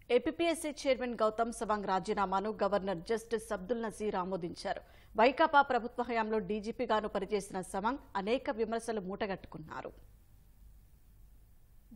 APSC chairman Gautam Sawang రాజీనామాను governor justice Abdul Nazeer ఆమోదించారు. వైకాపా ప్రభుత్వ హయాంలో డీజీపీగాను పనిచేసిన సవాంగ్ అనేక విమర్శలు మూటగట్టుకున్నారు.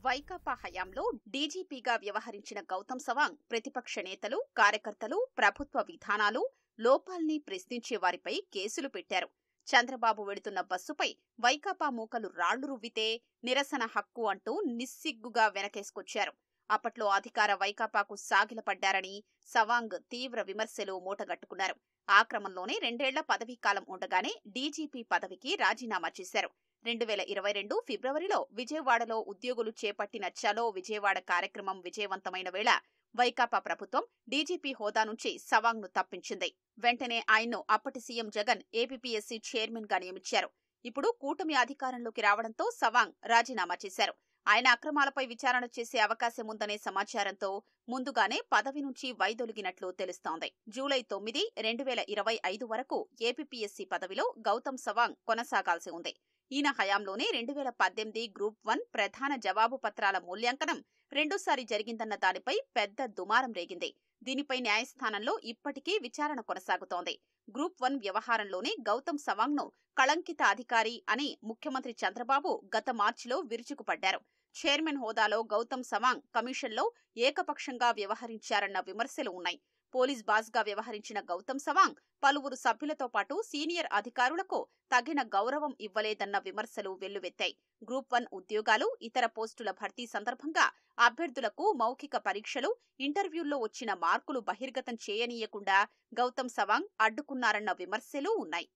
వైకాపా హయాంలో డీజీపీగా వ్యవహరించిన గౌతమ్ సవాంగ్ ప్రతిపక్ష నేతలు, కార్యకర్తలు, ప్రభుత్వ విధానాలు, లోపాల్ని ప్రశ్నించే వారిపై కేసులు పెట్టారు. చంద్రబాబు వెడుతున్న బస్సుపై వైకాపా మూకలు రాళ్లు రువ్వితే నిరసన హక్కు అంటూ నిస్సిగ్గుగా వెనకేసుకొచ్చారు. అప్పట్లో అధికార వైకాపాకు సాగిలపడ్డారని సవాంగ్ తీవ్ర విమర్శలు మూటగట్టుకున్నారు. ఆ క్రమంలోనే 2 ఏళ్ల పదవీకాలం ఉండగానే డీజీపీ పదవికి రాజీనామా చేశారు. 2022 ఫిబ్రవరిలో విజయవాడలో ఉద్యోగులు చేపట్టిన చలో విజయవాడ కార్యక్రమం విజయవంతమైన వేళ వైకాపా ప్రభుత్వం డీజీపీ హోదా నుంచి సవాంగ్ ను తప్పించింది. వెంటనే ఆయన్ను అప్పటి సీఎం జగన్ ఏపీఎస్సీ చైర్మన్ గా నియమించారు. ఇప్పుడు కూటమి అధికారంలోకి రావడంతో సవాంగ్ రాజీనామా చేశారు. ఆయన అక్రమాలపై విచారణ చేసే అవకాశం ఉందనే సమాచారంతో ముందుగానే పదవి నుంచి వైదొలిగినట్లు తెలుస్తోంది. జూలై 9, 2025 వరకు ఏపీఎస్సీ పదవిలో గౌతమ్ సవాంగ్ కొనసాగాల్సి ఉంది. ఈయన హయాంలోనే 2018 గ్రూప్ 1 ప్రధాన జవాబు పత్రాల మూల్యాంకనం రెండోసారి జరిగిందన్న దానిపై పెద్ద దుమారం రేగింది. దీనిపై న్యాయస్థానంలో ఇప్పటికీ విచారణ కొనసాగుతోంది. గ్రూప్ 1 వ్యవహారంలోనే గౌతమ్ సవాంగ్ ను కళంకిత అధికారి అని ముఖ్యమంత్రి చంద్రబాబు గత మార్చిలో విరుచుకుపడ్డారు. చైర్మన్ హోదాలో గౌతమ్ సవాంగ్ కమిషన్లో ఏకపక్షంగా వ్యవహరించారన్న విమర్శలు ఉన్నాయి. పోలీస్ బాస్గా వ్యవహరించిన గౌతమ్ సవాంగ్ పలువురు సభ్యులతో పాటు సీనియర్ అధికారులకు తగిన గౌరవం ఇవ్వలేదన్న విమర్శలు వెల్లువెత్తాయి. గ్రూప్ 1 ఉద్యోగాలు, ఇతర పోస్టుల భర్తీ సందర్భంగా అభ్యర్థులకు మౌఖిక పరీక్షలు, ఇంటర్వ్యూల్లో వచ్చిన మార్కులు బహిర్గతం చేయనీయకుండా గౌతమ్ సవాంగ్ అడ్డుకున్నారన్న విమర్శలు ఉన్నాయి.